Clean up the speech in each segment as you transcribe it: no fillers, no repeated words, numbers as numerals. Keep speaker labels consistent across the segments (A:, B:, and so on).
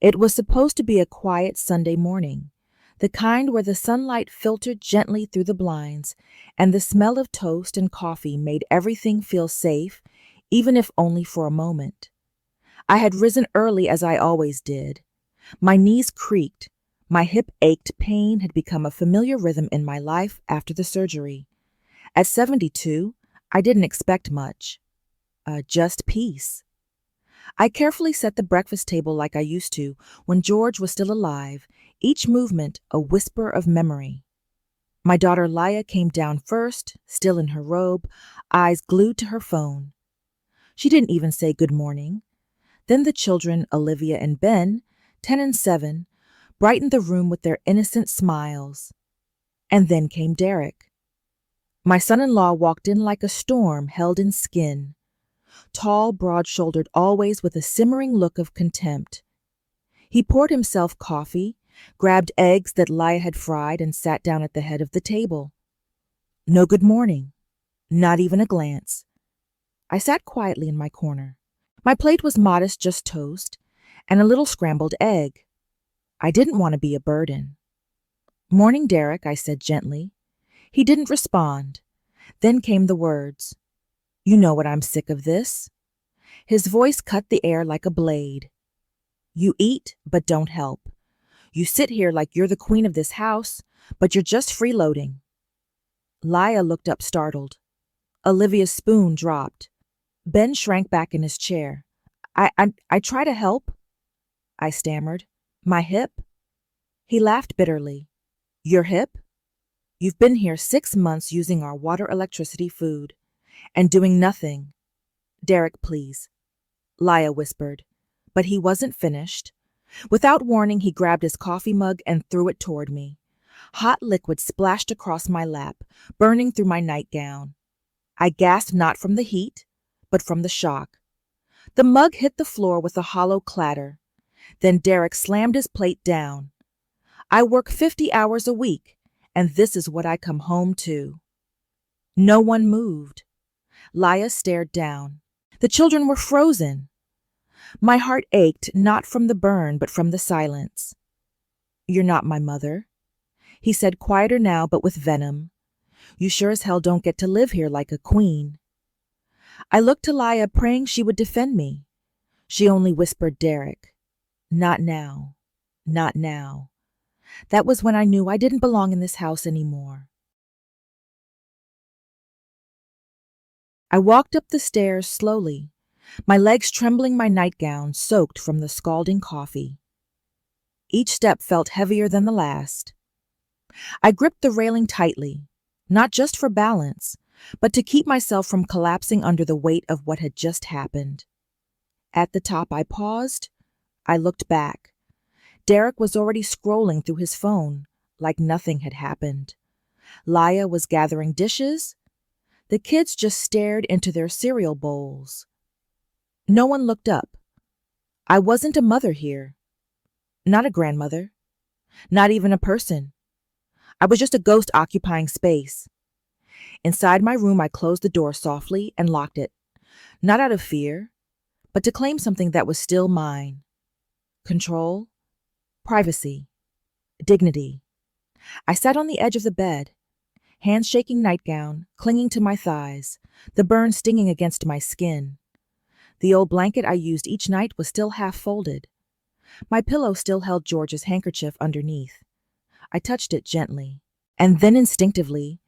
A: It was supposed to be a quiet Sunday morning, the kind where the sunlight filtered gently through the blinds and the smell of toast and coffee made everything feel safe, even if only for a moment. I had risen early as I always did. My knees creaked. My hip ached. Pain had become a familiar rhythm in my life after the surgery. At 72, I didn't expect much. Just peace. I carefully set the breakfast table like I used to when George was still alive, each movement a whisper of memory. My daughter Laya came down first, still in her robe, eyes glued to her phone. She didn't even say good morning. Then the children, Olivia and Ben, 10 and 7, brightened the room with their innocent smiles. And then came Derek. My son-in-law walked in like a storm held in skin. Tall, broad-shouldered, always with a simmering look of contempt. He poured himself coffee, grabbed eggs that Laya had fried, and sat down at the head of the table. No good morning. Not even a glance. I sat quietly in my corner. My plate was modest, just toast, and a little scrambled egg. I didn't want to be a burden. Morning, Derek, I said gently. He didn't respond. Then came the words. You know what I'm sick of this. His voice cut the air like a blade. You eat, but don't help. You sit here like you're the queen of this house, but you're just freeloading. Laya looked up startled. Olivia's spoon dropped. Ben shrank back in his chair. I try to help, I stammered. My hip? He laughed bitterly. Your hip? You've been here 6 months using our water, electricity, food, and doing nothing. Derek, please, Laya whispered. But he wasn't finished. Without warning, he grabbed his coffee mug and threw it toward me. Hot liquid splashed across my lap, burning through my nightgown. I gasped not from the heat, but from the shock. The mug hit the floor with a hollow clatter. Then Derek slammed his plate down. I work 50 hours a week, and this is what I come home to. No one moved. Laya stared down. The children were frozen. My heart ached, not from the burn, but from the silence. You're not my mother, he said, quieter now, but with venom. You sure as hell don't get to live here like a queen. I looked to Laya, praying she would defend me. She only whispered, Derek. Not now. Not now. That was when I knew I didn't belong in this house anymore. I walked up the stairs slowly, my legs trembling, my nightgown soaked from the scalding coffee. Each step felt heavier than the last. I gripped the railing tightly, not just for balance, but to keep myself from collapsing under the weight of what had just happened. At the top, I paused. I looked back. Derek was already scrolling through his phone, like nothing had happened. Laya was gathering dishes. The kids just stared into their cereal bowls. No one looked up. I wasn't a mother here. Not a grandmother. Not even a person. I was just a ghost occupying space. Inside my room, I closed the door softly and locked it, not out of fear, but to claim something that was still mine. Control, privacy, dignity. I sat on the edge of the bed, hands shaking nightgown, clinging to my thighs, the burn stinging against my skin. The old blanket I used each night was still half folded. My pillow still held George's handkerchief underneath. I touched it gently, and then instinctively,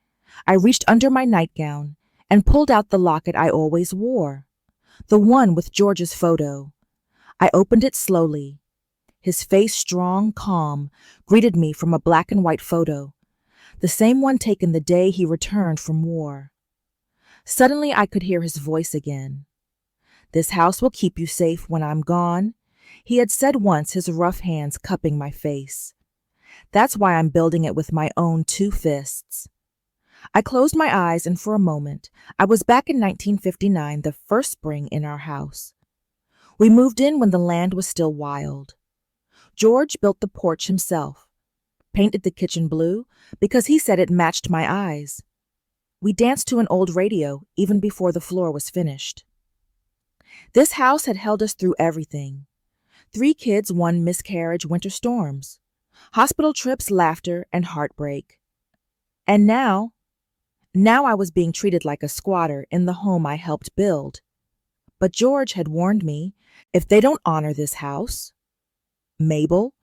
A: I reached under my nightgown and pulled out the locket I always wore, the one with George's photo. I opened it slowly. His face, strong, calm, greeted me from a black and white photo, the same one taken the day he returned from war. Suddenly, I could hear his voice again. This house will keep you safe when I'm gone, he had said once, his rough hands cupping my face. That's why I'm building it with my own 2 fists. I closed my eyes, and for a moment, I was back in 1959, the first spring in our house. We moved in when the land was still wild. George built the porch himself, painted the kitchen blue because he said it matched my eyes. We danced to an old radio even before the floor was finished. This house had held us through everything. 3 kids, 1 miscarriage, winter storms, hospital trips, laughter, and heartbreak. And now I was being treated like a squatter in the home I helped build. But George had warned me, if they don't honor this house, Mabel,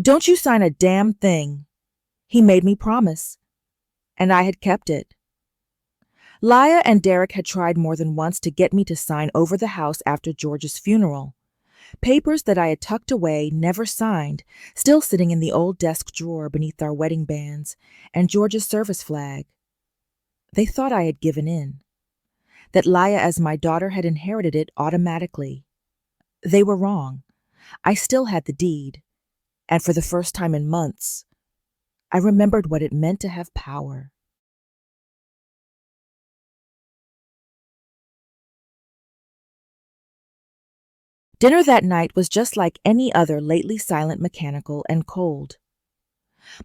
A: don't you sign a damn thing. He made me promise, and I had kept it. Leah and Derek had tried more than once to get me to sign over the house after George's funeral. Papers that I had tucked away, never signed, still sitting in the old desk drawer beneath our wedding bands and George's service flag. They thought I had given in, that Leah as my daughter had inherited it automatically. They were wrong. I still had the deed, and for the first time in months, I remembered what it meant to have power. Dinner that night was just like any other, lately silent, mechanical, and cold.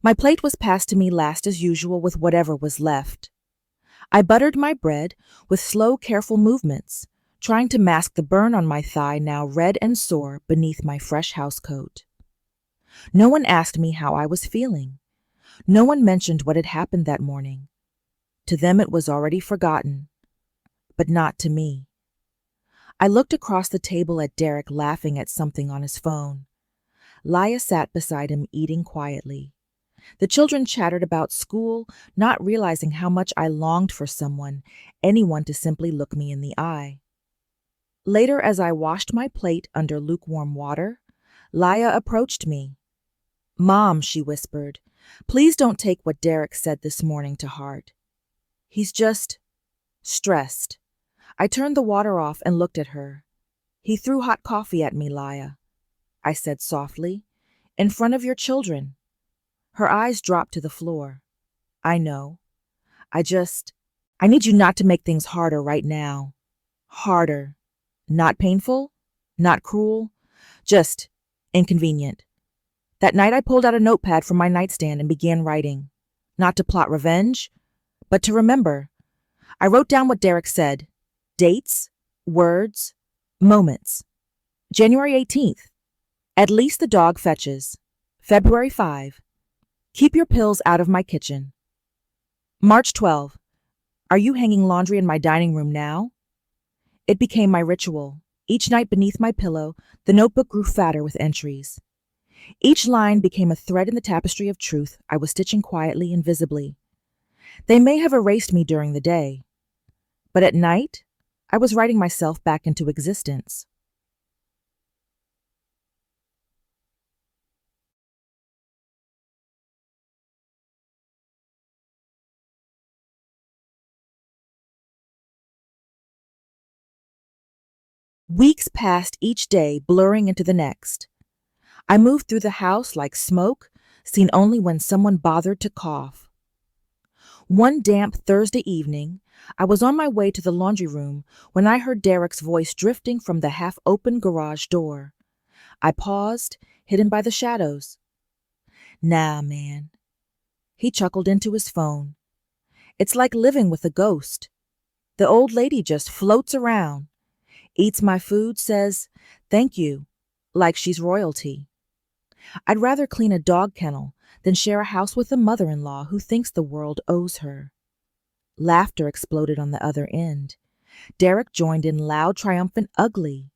A: My plate was passed to me last as usual with whatever was left. I buttered my bread with slow, careful movements, trying to mask the burn on my thigh, now red and sore beneath my fresh housecoat. No one asked me how I was feeling. No one mentioned what had happened that morning. To them it was already forgotten, but not to me. I looked across the table at Derek laughing at something on his phone. Leah sat beside him eating quietly. The children chattered about school, not realizing how much I longed for someone, anyone to simply look me in the eye. Later, as I washed my plate under lukewarm water, Leah approached me. "Mom," she whispered, "please don't take what Derek said this morning to heart. He's just stressed." I turned the water off and looked at her. "He threw hot coffee at me, Leah," I said softly, "in front of your children." Her eyes dropped to the floor. "I know. I need you not to make things harder right now. Harder. Not painful, not cruel, just inconvenient." That night I pulled out a notepad from my nightstand and began writing. Not to plot revenge, but to remember. I wrote down what Derek said. Dates, words, moments. January 18th. At least the dog fetches. February 5. Keep your pills out of my kitchen. March 12. Are you hanging laundry in my dining room now? It became my ritual. Each night beneath my pillow, the notebook grew fatter with entries. Each line became a thread in the tapestry of truth I was stitching quietly and visibly. They may have erased me during the day, but at night, I was writing myself back into existence. Weeks passed, each day blurring into the next. I moved through the house like smoke, seen only when someone bothered to cough. One damp Thursday evening, I was on my way to the laundry room when I heard Derek's voice drifting from the half-open garage door. I paused, hidden by the shadows. "Nah, man." He chuckled into his phone. "It's like living with a ghost. The old lady just floats around, eats my food, says, 'Thank you,' like she's royalty. I'd rather clean a dog kennel than share a house with a mother-in-law who thinks the world owes her." Laughter exploded on the other end. Derek joined in, loud, triumphant, ugly.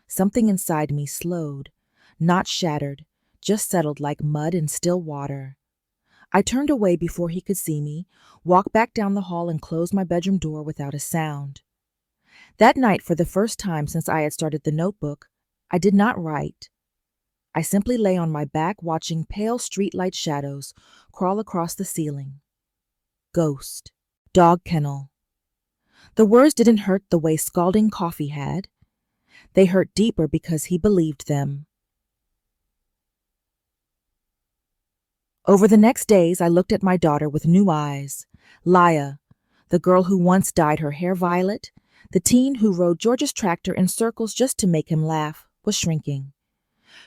A: Something inside me slowed, not shattered, just settled like mud in still water. I turned away before he could see me, walked back down the hall and closed my bedroom door without a sound. That night, for the first time since I had started the notebook, I did not write. I simply lay on my back watching pale streetlight shadows crawl across the ceiling. Ghost. Dog kennel. The words didn't hurt the way scalding coffee had. They hurt deeper because he believed them. Over the next days, I looked at my daughter with new eyes. Leah, the girl who once dyed her hair violet, the teen who rode George's tractor in circles just to make him laugh, was shrinking.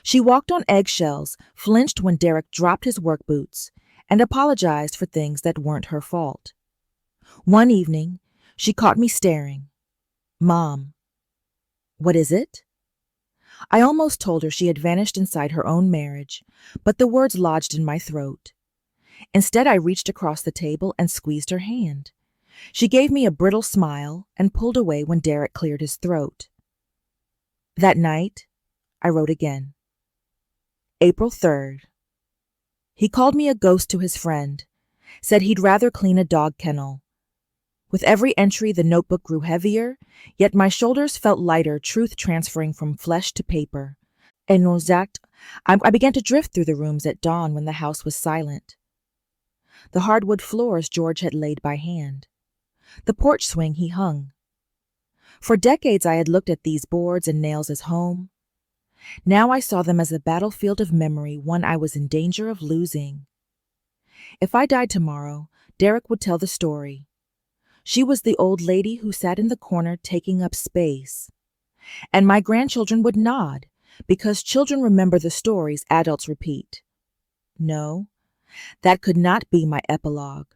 A: She walked on eggshells, flinched when Derek dropped his work boots, and apologized for things that weren't her fault. One evening, she caught me staring. "Mom." "What is it?" I almost told her she had vanished inside her own marriage, but the words lodged in my throat. Instead, I reached across the table and squeezed her hand. She gave me a brittle smile and pulled away when Derek cleared his throat. That night, I wrote again. April 3rd. He called me a ghost to his friend, said he'd rather clean a dog kennel. With every entry, the notebook grew heavier, yet my shoulders felt lighter, truth transferring from flesh to paper. En exact, I began to drift through the rooms at dawn when the house was silent. The hardwood floors George had laid by hand. The porch swing he hung. For decades I had looked at these boards and nails as home. Now I saw them as a battlefield of memory, one I was in danger of losing. If I died tomorrow, Derek would tell the story. She was the old lady who sat in the corner taking up space. And my grandchildren would nod, because children remember the stories adults repeat. No, that could not be my epilogue.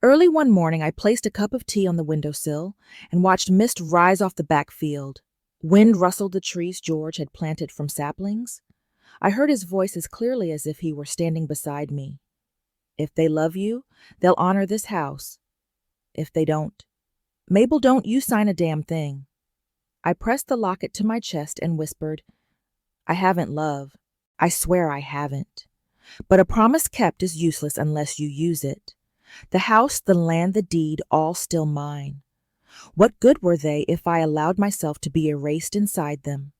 A: Early one morning, I placed a cup of tea on the windowsill and watched mist rise off the back field. Wind rustled the trees George had planted from saplings. I heard his voice as clearly as if he were standing beside me. If they love you, they'll honor this house. If they don't, Mabel, don't you sign a damn thing. I pressed the locket to my chest and whispered, I haven't, love. I swear I haven't. But a promise kept is useless unless you use it. The house, the land, the deed, all still mine. What good were they if I allowed myself to be erased inside them?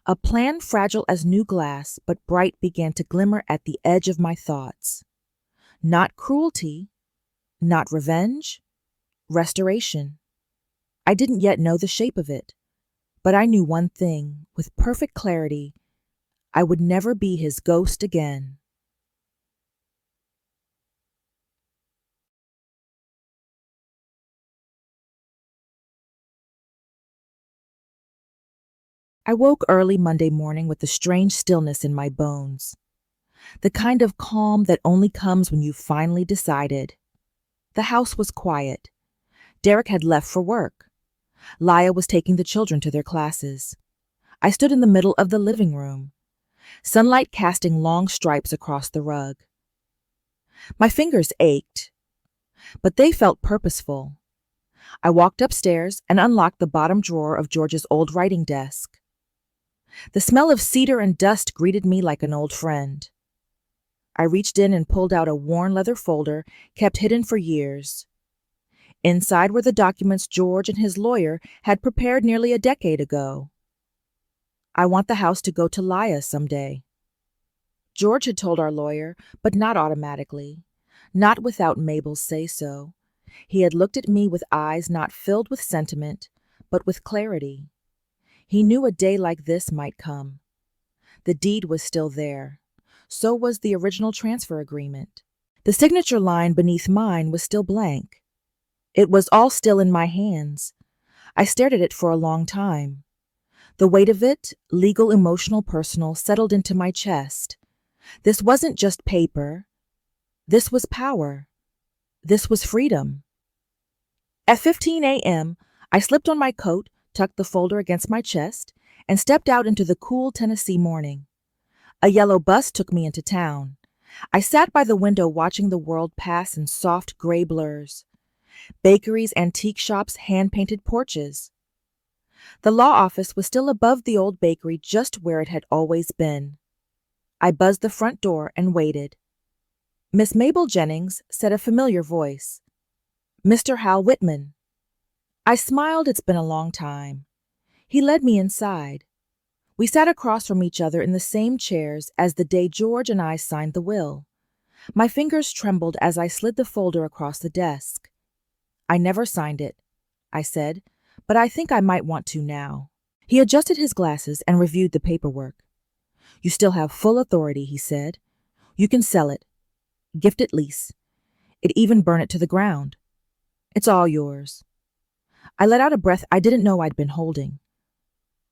A: A plan fragile as new glass, but bright, began to glimmer at the edge of my thoughts. Not cruelty, not revenge, restoration. I didn't yet know the shape of it, but I knew one thing with perfect clarity. I would never be his ghost again. I woke early Monday morning with a strange stillness in my bones, the kind of calm that only comes when you've finally decided. The house was quiet. Derek had left for work. Laya was taking the children to their classes. I stood in the middle of the living room, sunlight casting long stripes across the rug. My fingers ached, but they felt purposeful. I walked upstairs and unlocked the bottom drawer of George's old writing desk. The smell of cedar and dust greeted me like an old friend. I reached in and pulled out a worn leather folder kept hidden for years. Inside were the documents George and his lawyer had prepared nearly a decade ago. I want the house to go to Laya someday. George had told our lawyer, but not automatically, not without Mabel's say-so. He had looked at me with eyes not filled with sentiment, but with clarity. He knew a day like this might come. The deed was still there. So was the original transfer agreement. The signature line beneath mine was still blank. It was all still in my hands. I stared at it for a long time. The weight of it, legal, emotional, personal, settled into my chest. This wasn't just paper. This was power. This was freedom. At 15 a.m., I slipped on my coat, tucked the folder against my chest, and stepped out into the cool Tennessee morning. A yellow bus took me into town. I sat by the window watching the world pass in soft gray blurs. Bakeries, antique shops, hand-painted porches. The law office was still above the old bakery, just where it had always been. I buzzed the front door and waited. Miss Mabel Jennings, said a familiar voice. Mr. Hal Whitman. I smiled. It's been a long time. He led me inside. We sat across from each other in the same chairs as the day George and I signed the will. My fingers trembled as I slid the folder across the desk. I never signed it, I said, but I think I might want to now. He adjusted his glasses and reviewed the paperwork. You still have full authority, he said. You can sell it, gift it, lease it, even burn it to the ground. It's all yours. I let out a breath I didn't know I'd been holding.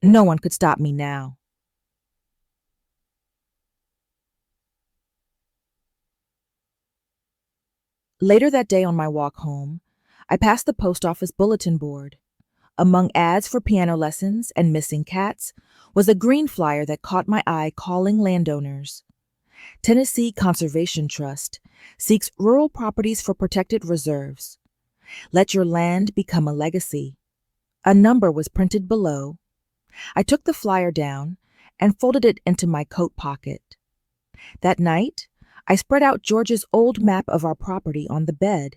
A: No one could stop me now. Later that day on my walk home, I passed the post office bulletin board. Among ads for piano lessons and missing cats was a green flyer that caught my eye calling landowners. Tennessee Conservation Trust seeks rural properties for protected reserves. Let your land become a legacy. A number was printed below. I took the flyer down and folded it into my coat pocket. That night, I spread out George's old map of our property on the bed.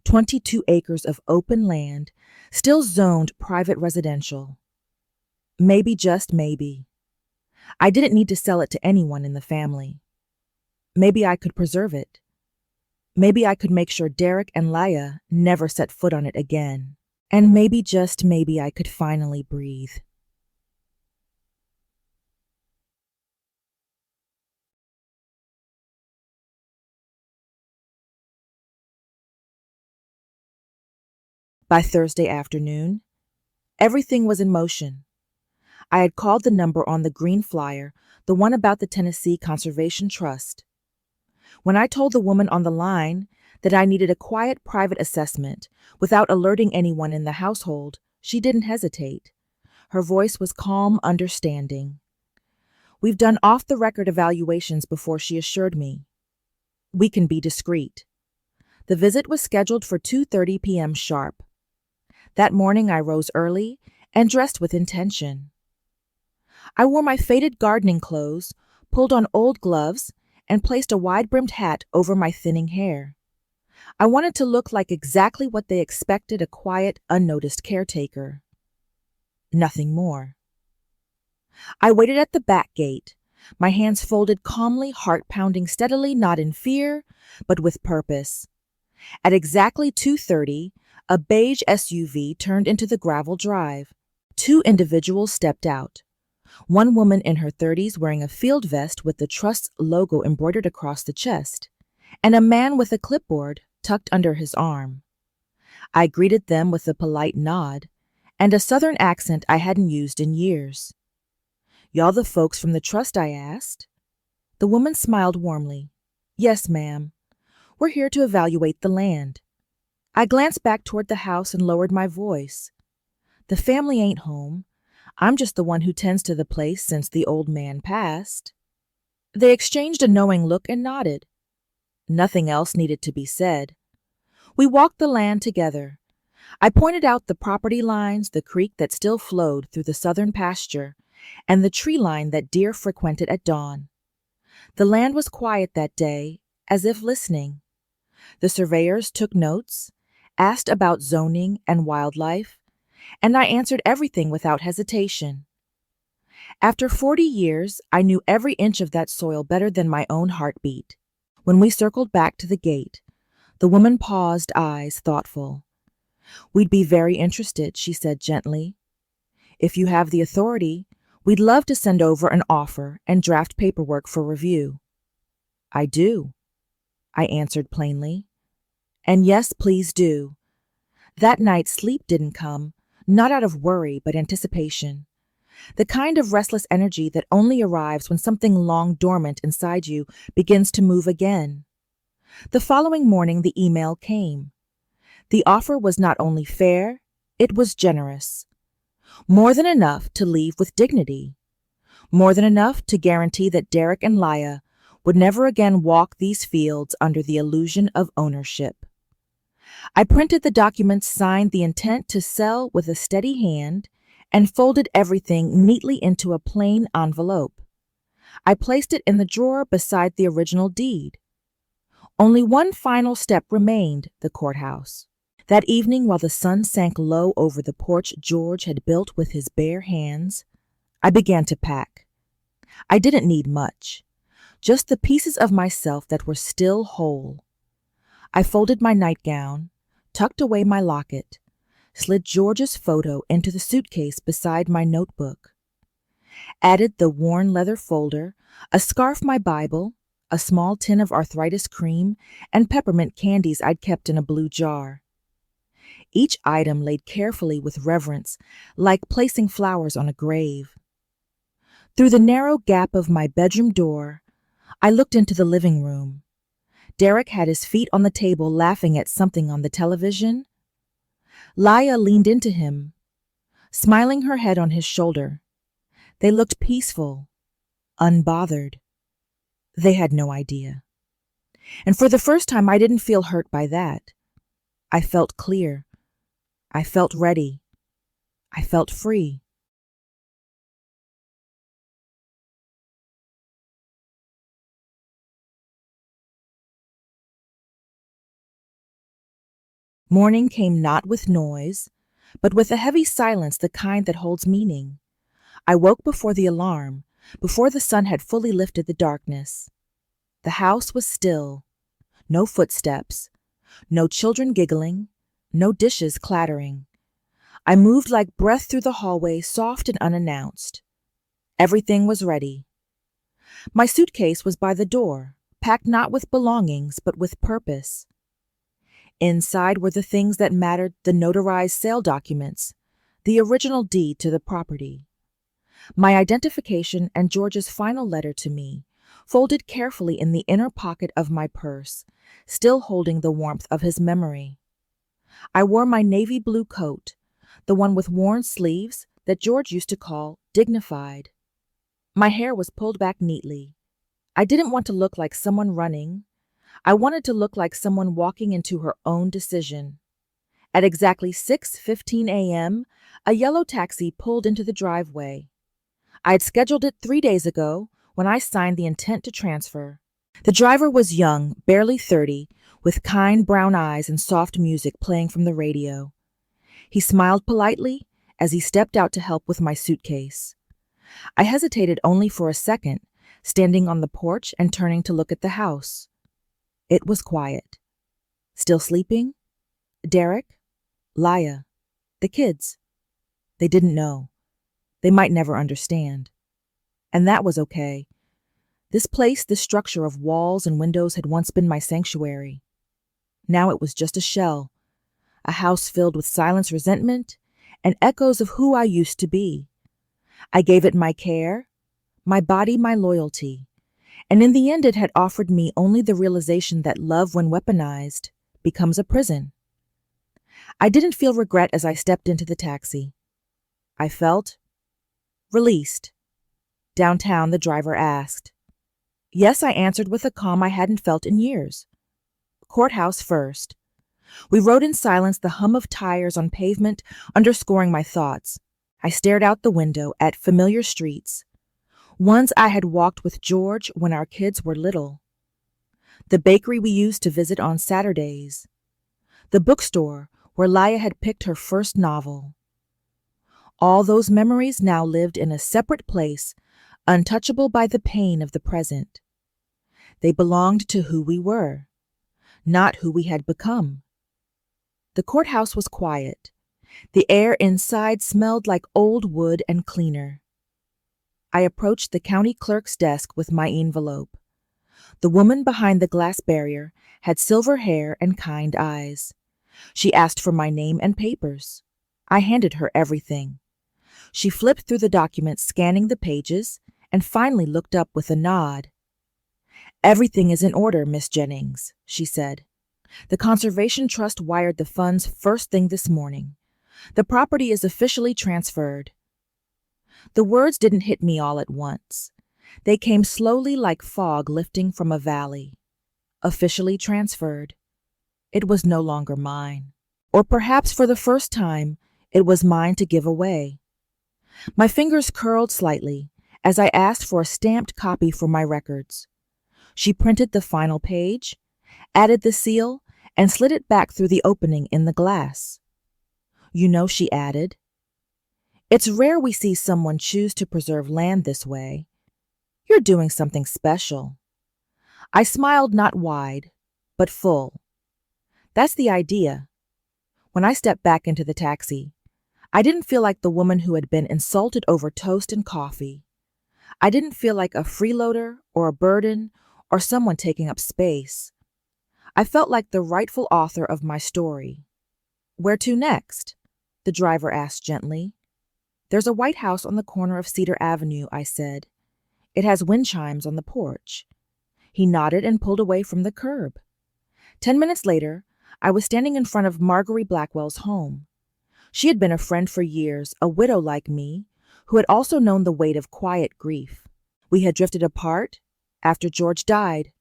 A: 22 acres of open land, still zoned private residential. Maybe, just maybe, I didn't need to sell it to anyone in the family. Maybe I could preserve it. Maybe I could make sure Derek and Leah never set foot on it again. And maybe, just maybe, I could finally breathe. By Thursday afternoon, everything was in motion. I had called the number on the green flyer, the one about the Tennessee Conservation Trust. When I told the woman on the line that I needed a quiet private assessment without alerting anyone in the household, she didn't hesitate. Her voice was calm, understanding. We've done off-the-record evaluations before, she assured me. We can be discreet. The visit was scheduled for 2:30 p.m. sharp. That morning I rose early and dressed with intention. I wore my faded gardening clothes, pulled on old gloves, and placed a wide-brimmed hat over my thinning hair. I wanted to look like exactly what they expected a quiet, unnoticed caretaker. Nothing more. I waited at the back gate, my hands folded calmly, heart pounding steadily, not in fear, but with purpose. At exactly 2:30, a beige SUV turned into the gravel drive. Two individuals stepped out. One woman in her 30s wearing a field vest with the Trust's logo embroidered across the chest, and a man with a clipboard tucked under his arm. I greeted them with a polite nod and a southern accent I hadn't used in years. "Y'all the folks from the Trust?" I asked. The woman smiled warmly. "Yes, ma'am. We're here to evaluate the land." I glanced back toward the house and lowered my voice. "The family ain't home. I'm just the one who tends to the place since the old man passed." They exchanged a knowing look and nodded. Nothing else needed to be said. We walked the land together. I pointed out the property lines, the creek that still flowed through the southern pasture, and the tree line that deer frequented at dawn. The land was quiet that day, as if listening. The surveyors took notes, asked about zoning and wildlife, and I answered everything without hesitation. After 40 years, I knew every inch of that soil better than my own heartbeat. When we circled back to the gate, the woman paused, eyes thoughtful. "We'd be very interested," she said gently. "If you have the authority, we'd love to send over an offer and draft paperwork for review." "I do," I answered plainly. "And yes, please do." That night sleep didn't come, not out of worry but anticipation. The kind of restless energy that only arrives when something long dormant inside you begins to move again. The following morning the email came. The offer was not only fair, it was generous. More than enough to leave with dignity. More than enough to guarantee that Derek and Leah would never again walk these fields under the illusion of ownership. I printed the documents, signed the intent to sell with a steady hand, and folded everything neatly into a plain envelope. I placed it in the drawer beside the original deed. Only one final step remained, the courthouse. That evening, while the sun sank low over the porch George had built with his bare hands, I began to pack. I didn't need much, just the pieces of myself that were still whole. I folded my nightgown, tucked away my locket, slid George's photo into the suitcase beside my notebook, added the worn leather folder, a scarf, my Bible, a small tin of arthritis cream, and peppermint candies I'd kept in a blue jar. Each item laid carefully with reverence, like placing flowers on a grave. Through the narrow gap of my bedroom door, I looked into the living room. Derek had his feet on the table laughing at something on the television. Laya leaned into him, smiling her head on his shoulder. They looked peaceful, unbothered. They had no idea. And for the first time, I didn't feel hurt by that. I felt clear. I felt ready. I felt free. Morning came not with noise, but with a heavy silence, the kind that holds meaning. I woke before the alarm, before the sun had fully lifted the darkness. The house was still. No footsteps, no children giggling, no dishes clattering. I moved like breath through the hallway, soft and unannounced. Everything was ready. My suitcase was by the door, packed not with belongings, but with purpose. Inside were the things that mattered, the notarized sale documents, the original deed to the property. My identification and George's final letter to me, folded carefully in the inner pocket of my purse, still holding the warmth of his memory. I wore my navy blue coat, the one with worn sleeves that George used to call dignified. My hair was pulled back neatly. I didn't want to look like someone running. I wanted to look like someone walking into her own decision. At exactly 6:15 a.m., a yellow taxi pulled into the driveway. I had scheduled it 3 days ago when I signed the intent to transfer. The driver was young, barely 30, with kind brown eyes and soft music playing from the radio. He smiled politely as he stepped out to help with my suitcase. I hesitated only for a second, standing on the porch and turning to look at the house. It was quiet. Still sleeping? Derek? Laya? The kids? They didn't know. They might never understand. And that was okay. This place, this structure of walls and windows had once been my sanctuary. Now it was just a shell, a house filled with silence, resentment, and echoes of who I used to be. I gave it my care, my body, my loyalty, and in the end it had offered me only the realization that love, when weaponized, becomes a prison. I didn't feel regret as I stepped into the taxi. I felt released. Downtown, the driver asked. Yes, I answered with a calm I hadn't felt in years. Courthouse first. We rode in silence, the hum of tires on pavement underscoring my thoughts. I stared out the window at familiar streets, ones I had walked with George when our kids were little. The bakery we used to visit on Saturdays. The bookstore where Laya had picked her first novel. All those memories now lived in a separate place, untouchable by the pain of the present. They belonged to who we were, not who we had become. The courthouse was quiet. The air inside smelled like old wood and cleaner. I approached the county clerk's desk with my envelope. The woman behind the glass barrier had silver hair and kind eyes. She asked for my name and papers. I handed her everything. She flipped through the documents, scanning the pages, and finally looked up with a nod. Everything is in order, Miss Jennings, she said. The Conservation Trust wired the funds first thing this morning. The property is officially transferred. The words didn't hit me all at once. They came slowly like fog lifting from a valley. Officially transferred. It was no longer mine. Or perhaps for the first time, it was mine to give away. My fingers curled slightly as I asked for a stamped copy for my records. She printed the final page, added the seal, and slid it back through the opening in the glass. You know, she added, it's rare we see someone choose to preserve land this way. You're doing something special. I smiled, not wide, but full. That's the idea. When I stepped back into the taxi, I didn't feel like the woman who had been insulted over toast and coffee. I didn't feel like a freeloader or a burden or someone taking up space. I felt like the rightful author of my story. Where to next? The driver asked gently. There's a white house on the corner of Cedar Avenue, I said. It has wind chimes on the porch. He nodded and pulled away from the curb. 10 minutes later, I was standing in front of Marguerite Blackwell's home. She had been a friend for years, a widow like me, who had also known the weight of quiet grief. We had drifted apart after George died,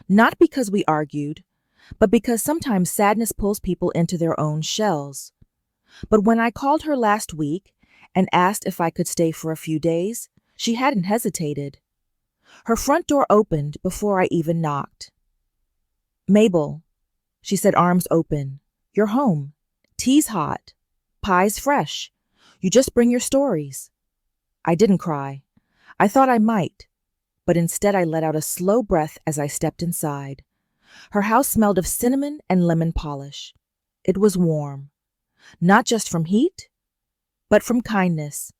A: not because we argued, but because sometimes sadness pulls people into their own shells. But when I called her last week and asked if I could stay for a few days, she hadn't hesitated. Her front door opened before I even knocked. "Mabel," she said, arms open. "You're home. Tea's hot. Pie's fresh. You just bring your stories." I didn't cry. I thought I might, but instead I let out a slow breath as I stepped inside. Her house smelled of cinnamon and lemon polish. It was warm, not just from heat, but from kindness.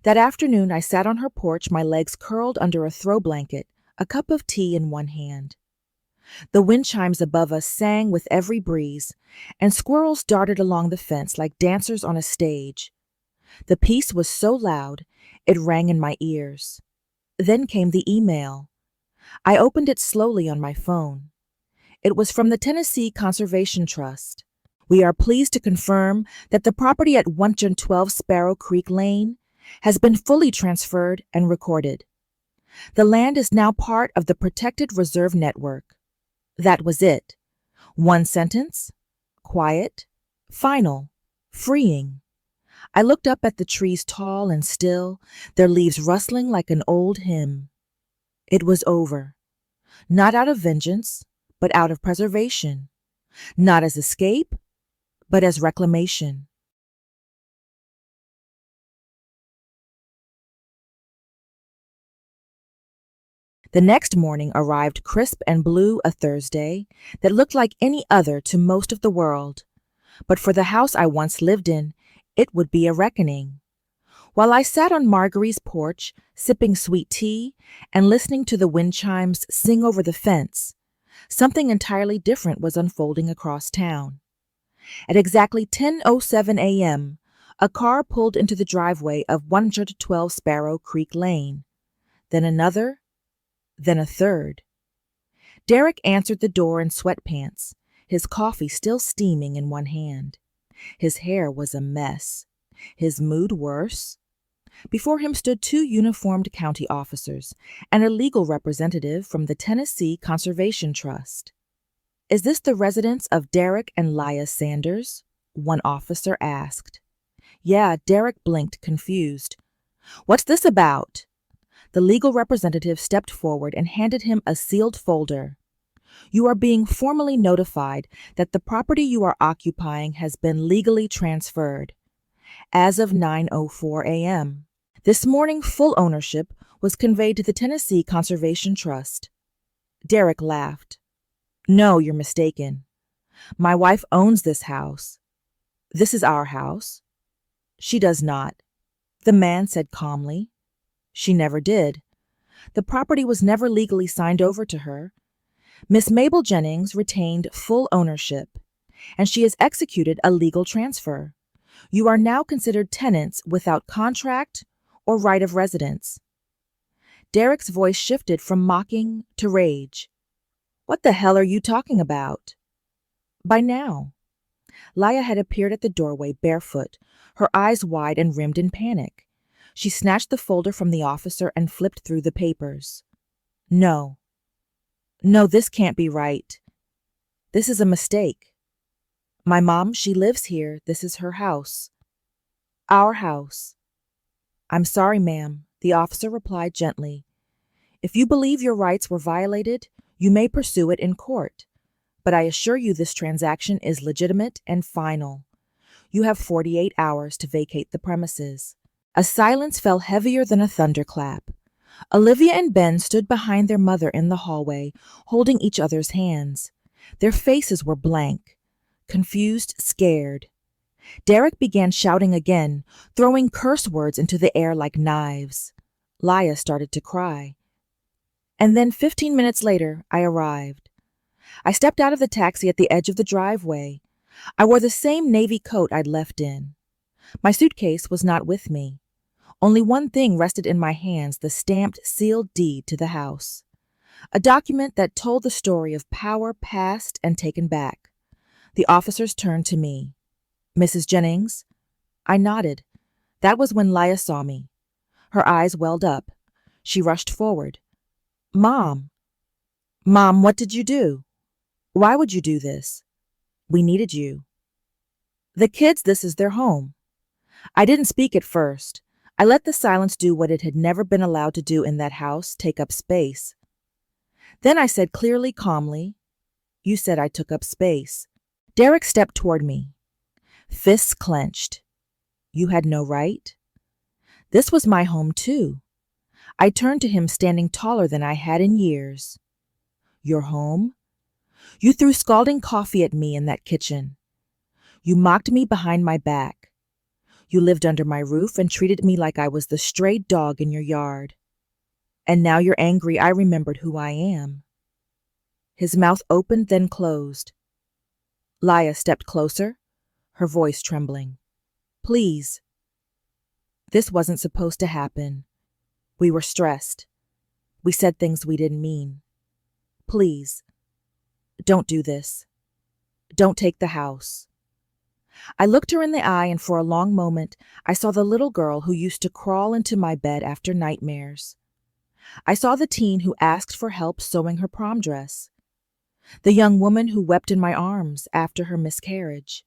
A: That afternoon I sat on her porch, my legs curled under a throw blanket, a cup of tea in one hand. The wind chimes above us sang with every breeze, and squirrels darted along the fence like dancers on a stage. The peace was so loud, it rang in my ears. Then came the email. I opened it slowly on my phone. It was from the Tennessee Conservation Trust. "We are pleased to confirm that the property at 112 Sparrow Creek Lane has been fully transferred and recorded. The land is now part of the Protected Reserve Network." That was it. One sentence, quiet, final, freeing. I looked up at the trees, tall and still, their leaves rustling like an old hymn. It was over. Not out of vengeance, but out of preservation. Not as escape, but as reclamation. The next morning arrived crisp and blue, a Thursday that looked like any other to most of the world. But for the house I once lived in, it would be a reckoning. While I sat on Marguerite's porch, sipping sweet tea and listening to the wind chimes sing over the fence, something entirely different was unfolding across town. At exactly 10:07 a.m., a car pulled into the driveway of 112 Sparrow Creek Lane. Then another, then a third. Derek answered the door in sweatpants, his coffee still steaming in one hand. His hair was a mess, his mood worse. Before him stood two uniformed county officers and a legal representative from the Tennessee Conservation Trust. "Is this the residence of Derek and Leah Sanders?" one officer asked. "Yeah," Derek blinked, confused. "What's this about?" The legal representative stepped forward and handed him a sealed folder. "You are being formally notified that the property you are occupying has been legally transferred. As of 9:04 a.m. This morning, full ownership was conveyed to the Tennessee Conservation Trust." Derek laughed. "No, you're mistaken. My wife owns this house. This is our house." "She does not," the man said calmly. "She never did. The property was never legally signed over to her. Miss Mabel Jennings retained full ownership, and she has executed a legal transfer. You are now considered tenants without contract or right of residence." Derek's voice shifted from mocking to rage. "What the hell are you talking about?" By now, Leah had appeared at the doorway barefoot, her eyes wide and rimmed in panic. She snatched the folder from the officer and flipped through the papers. No, this can't be right. This is a mistake. My mom, she lives here. This is her house. Our house." "I'm sorry, ma'am," the officer replied gently. "If you believe your rights were violated, you may pursue it in court. But I assure you this transaction is legitimate and final. You have 48 hours to vacate the premises." A silence fell heavier than a thunderclap. Olivia and Ben stood behind their mother in the hallway, holding each other's hands. Their faces were blank, confused, scared. Derek began shouting again, throwing curse words into the air like knives. Leah started to cry. And then 15 minutes later, I arrived. I stepped out of the taxi at the edge of the driveway. I wore the same navy coat I'd left in. My suitcase was not with me. Only one thing rested in my hands, the stamped, sealed deed to the house. a document that told the story of power passed and taken back. The officers turned to me. Mrs. Jennings? I nodded. That was when Leah saw me. Her eyes welled up. She rushed forward. Mom! Mom, what did you do? Why would you do this? We needed you. The kids, this is their home. I didn't speak at first. I let the silence do what it had never been allowed to do in that house, take up space. Then I said clearly, calmly, You said I took up space. Derek stepped toward me. Fists clenched. You had no right? This was my home, too. I turned to him, standing taller than I had in years. Your home? You threw scalding coffee at me in that kitchen. You mocked me behind my back. You lived under my roof and treated me like I was the stray dog in your yard. And now you're angry I remembered who I am. His mouth opened, then closed. Leah stepped closer, her voice trembling. Please. This wasn't supposed to happen. We were stressed. We said things we didn't mean. Please. Don't do this. Don't take the house. I looked her in the eye, and for a long moment I saw the little girl who used to crawl into my bed after nightmares. I saw the teen who asked for help sewing her prom dress. The young woman who wept in my arms after her miscarriage.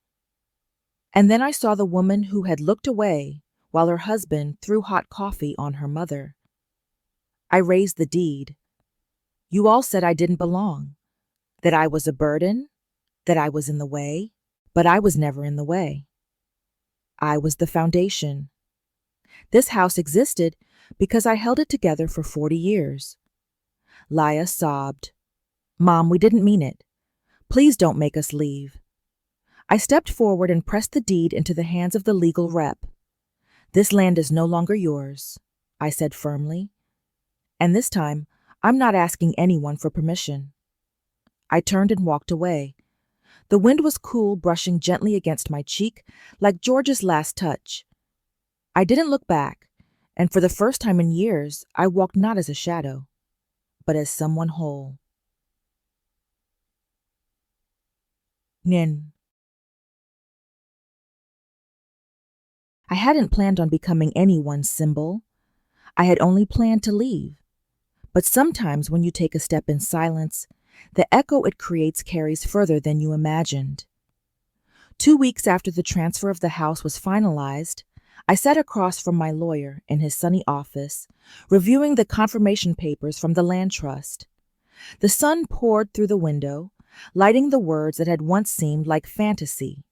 A: And then I saw the woman who had looked away while her husband threw hot coffee on her mother. I raised the deed. You all said I didn't belong, that I was a burden, that I was in the way, but I was never in the way. I was the foundation. This house existed because I held it together for 40 years. Leah sobbed. Mom, we didn't mean it. Please don't make us leave. I stepped forward and pressed the deed into the hands of the legal rep. This land is no longer yours, I said firmly. And this time, I'm not asking anyone for permission. I turned and walked away. The wind was cool, brushing gently against my cheek, like George's last touch. I didn't look back, and for the first time in years, I walked not as a shadow, but as someone whole. Nin. I hadn't planned on becoming anyone's symbol. I had only planned to leave. But sometimes when you take a step in silence, the echo it creates carries further than you imagined. 2 weeks after the transfer of the house was finalized, I sat across from my lawyer in his sunny office, reviewing the confirmation papers from the land trust. The sun poured through the window, lighting the words that had once seemed like fantasy.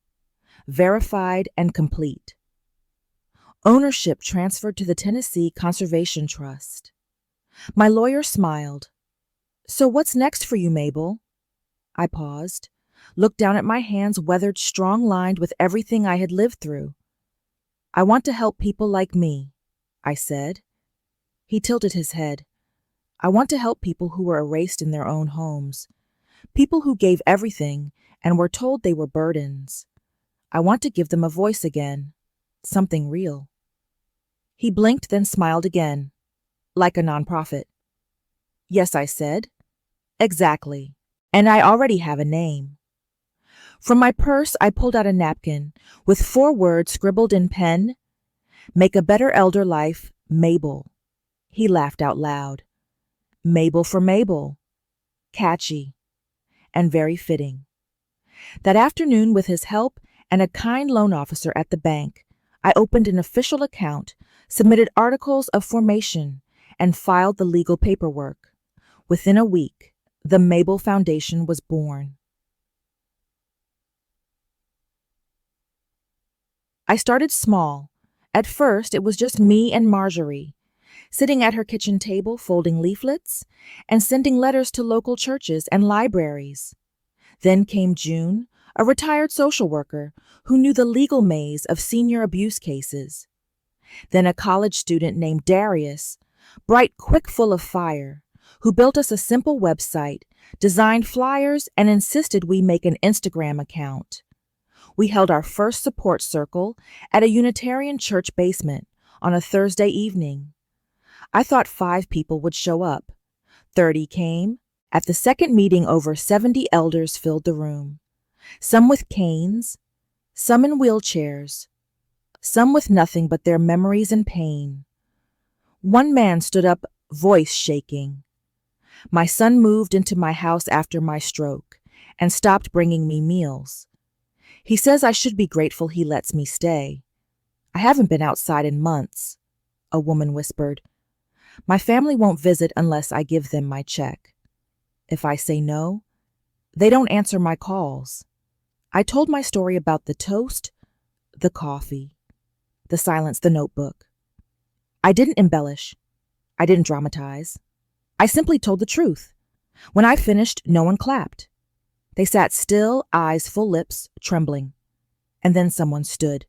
A: Verified and complete. Ownership transferred to the Tennessee Conservation Trust. My lawyer smiled. So what's next for you, Mabel? I paused, looked down at my hands weathered, strong-lined with everything I had lived through. I want to help people like me, I said. He tilted his head. I want to help people who were erased in their own homes, people who gave everything and were told they were burdens. I want to give them a voice again, something real. He blinked, then smiled again, like a nonprofit. Yes, I said. Exactly. And I already have a name. From my purse, I pulled out a napkin with 4 words scribbled in pen. Make a better elder life, Mabel. He laughed out loud. Mabel for Mabel. Catchy. And very fitting. That afternoon, with his help and a kind loan officer at the bank, I opened an official account, submitted articles of formation, and filed the legal paperwork. Within a week, the Mabel Foundation was born. I started small. At first, it was just me and Marjorie, sitting at her kitchen table folding leaflets and sending letters to local churches and libraries. Then came June, a retired social worker who knew the legal maze of senior abuse cases. Then a college student named Darius, bright, quick, full of fire, who built us a simple website, designed flyers, and insisted we make an Instagram account. We held our first support circle at a Unitarian church basement on a Thursday evening. I thought 5 people would show up. 30 came. At the second meeting, over 70 elders filled the room, some with canes, some in wheelchairs, some with nothing but their memories and pain. One man stood up, voice shaking. My son moved into my house after my stroke and stopped bringing me meals. He says I should be grateful he lets me stay. I haven't been outside in months, a woman whispered. My family won't visit unless I give them my check. If I say no, they don't answer my calls. I told my story about the toast, the coffee, the silence, the notebook. I didn't embellish. I didn't dramatize. I simply told the truth. When I finished, no one clapped. They sat still, eyes full, lips trembling. And then someone stood.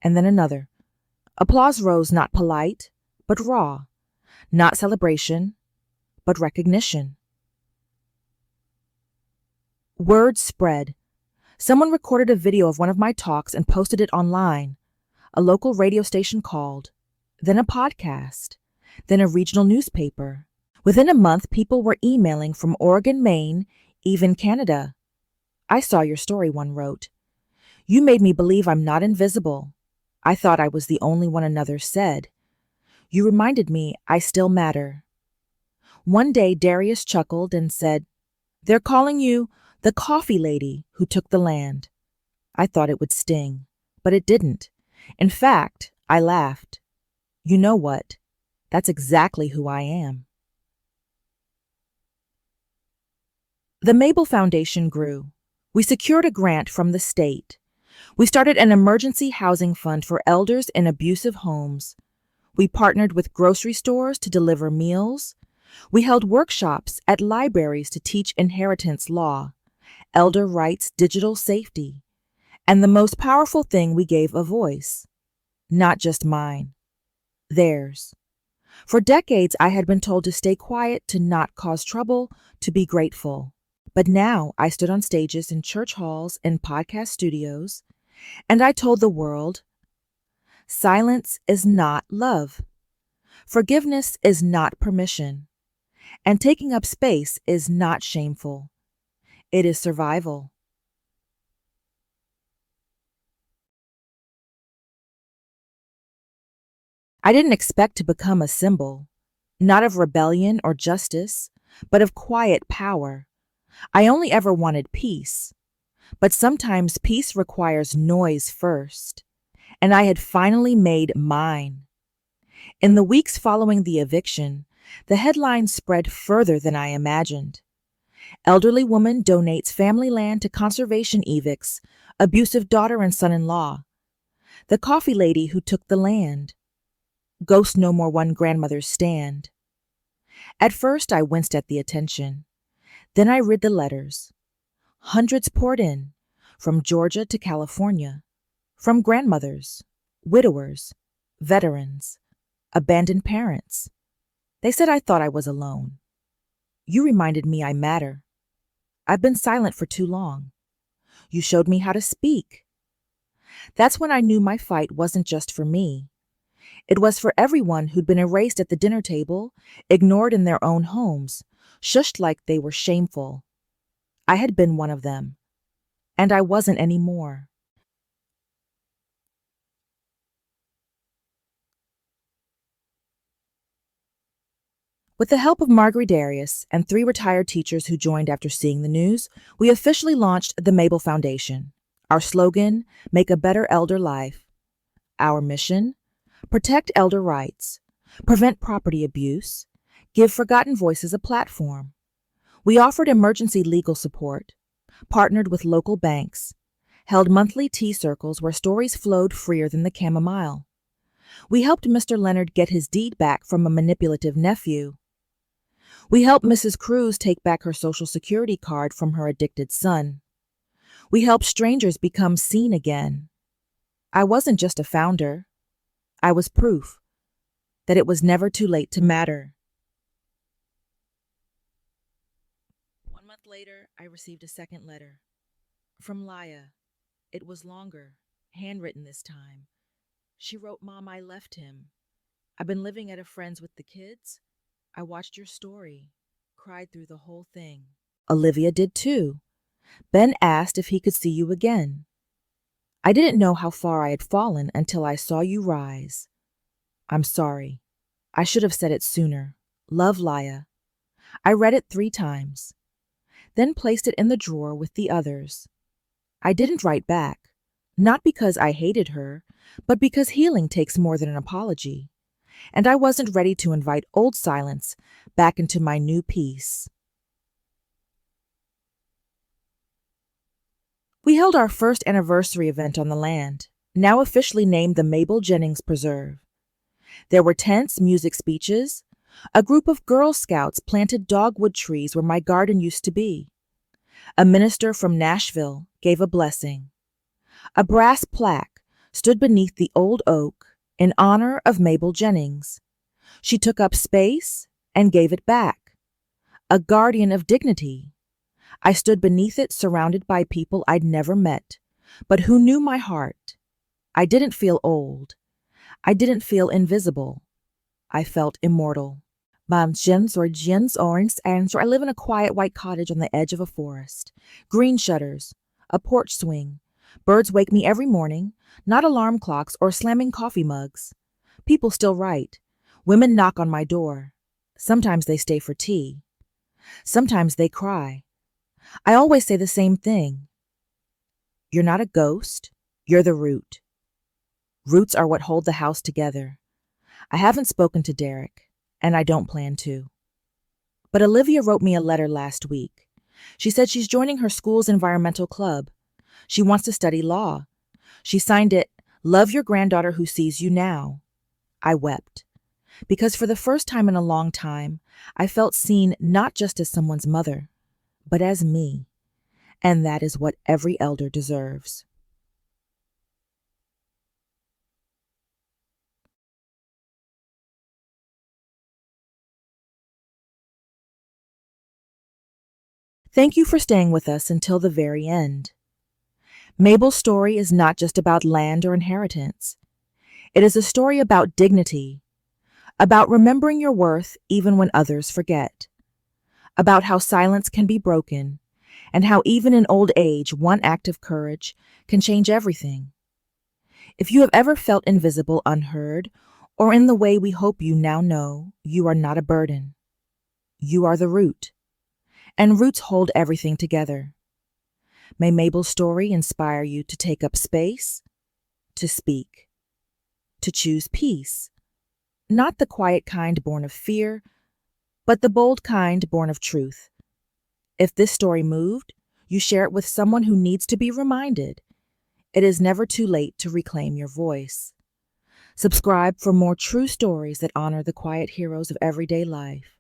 A: And then another. Applause rose, not polite, but raw. Not celebration, but recognition. Word spread. Someone recorded a video of one of my talks and posted it online. A local radio station called. Then a podcast. Then a regional newspaper. Within a month, people were emailing from Oregon, Maine, even Canada. I saw your story, one wrote. You made me believe I'm not invisible. I thought I was the only one, another said. You reminded me I still matter. One day, Darius chuckled and said, They're calling you the coffee lady who took the land. I thought it would sting, but it didn't. In fact, I laughed. You know what? That's exactly who I am. The Mabel Foundation grew. We secured a grant from the state. We started an emergency housing fund for elders in abusive homes. We partnered with grocery stores to deliver meals. We held workshops at libraries to teach inheritance law, elder rights, digital safety. And the most powerful thing, we gave a voice. Not just mine. Theirs. For decades, I had been told to stay quiet, to not cause trouble, to be grateful. But now I stood on stages in church halls and podcast studios, and I told the world, silence is not love. Forgiveness is not permission. And taking up space is not shameful. It is survival. I didn't expect to become a symbol, not of rebellion or justice, but of quiet power. I only ever wanted peace, but sometimes peace requires noise first, and I had finally made mine. In the weeks following the eviction, the headlines spread further than I imagined. Elderly woman donates family land to conservation evicts, abusive daughter and son-in-law. The coffee lady who took the land. Ghost no more, one grandmother's stand. At first I winced at the attention. Then I read the letters. Hundreds poured in, from Georgia to California, from grandmothers, widowers, veterans, abandoned parents. They said I thought I was alone. You reminded me I matter. I've been silent for too long. You showed me how to speak. That's when I knew my fight wasn't just for me. It was for everyone who'd been erased at the dinner table, ignored in their own homes, shushed like they were shameful. I had been one of them, and I wasn't anymore. With the help of Marguerite Darius and 3 retired teachers who joined after seeing the news, we officially launched the Mabel Foundation. Our slogan, Make a Better Elder Life. Our mission, protect elder rights, prevent property abuse, give forgotten voices a platform. We offered emergency legal support, partnered with local banks, held monthly tea circles where stories flowed freer than the chamomile. We helped Mr. Leonard get his deed back from a manipulative nephew. We helped Mrs. Cruz take back her Social Security card from her addicted son. We helped strangers become seen again. I wasn't just a founder. I was proof that it was never too late to matter. 1 month later, I received a second letter. From Laya. It was longer, handwritten this time. She wrote, Mom, I left him. I've been living at a friend's with the kids. I watched your story. cried through the whole thing. Olivia did too. Ben asked if he could see you again. I didn't know how far I had fallen until I saw you rise. I'm sorry. I should have said it sooner. Love, Laya. I read it 3 times, then placed it in the drawer with the others. I didn't write back, not because I hated her, but because healing takes more than an apology, and I wasn't ready to invite old silence back into my new peace. We held our first anniversary event on the land, now officially named the Mabel Jennings Preserve. There were tents, music speeches. A group of Girl Scouts planted dogwood trees where my garden used to be. A minister from Nashville gave a blessing. A brass plaque stood beneath the old oak in honor of Mabel Jennings. She took up space and gave it back. A guardian of dignity. I stood beneath it surrounded by people I'd never met, but who knew my heart. I didn't feel old. I didn't feel invisible. I felt immortal. I live in a quiet white cottage on the edge of a forest. Green shutters, a porch swing. Birds wake me every morning, not alarm clocks or slamming coffee mugs. People still write. Women knock on my door. Sometimes they stay for tea. Sometimes they cry. I always say the same thing. You're not a ghost. You're the root. Roots are what hold the house together. I haven't spoken to Derek, and I don't plan to. But Olivia wrote me a letter last week. She said she's joining her school's environmental club. She wants to study law. She signed it, "Love your granddaughter who sees you now." I wept, because for the first time in a long time, I felt seen not just as someone's mother, but as me. And that is what every elder deserves. Thank you for staying with us until the very end. Mabel's story is not just about land or inheritance. It is a story about dignity, about remembering your worth even when others forget, about how silence can be broken, and how even in old age, one act of courage can change everything. If you have ever felt invisible, unheard, or in the way we hope you now know, you are not a burden. You are the root, and roots hold everything together. May Mabel's story inspire you to take up space, to speak, to choose peace, not the quiet kind born of fear, but the bold kind born of truth. If this story moved, you share it with someone who needs to be reminded. It is never too late to reclaim your voice. Subscribe for more true stories that honor the quiet heroes of everyday life.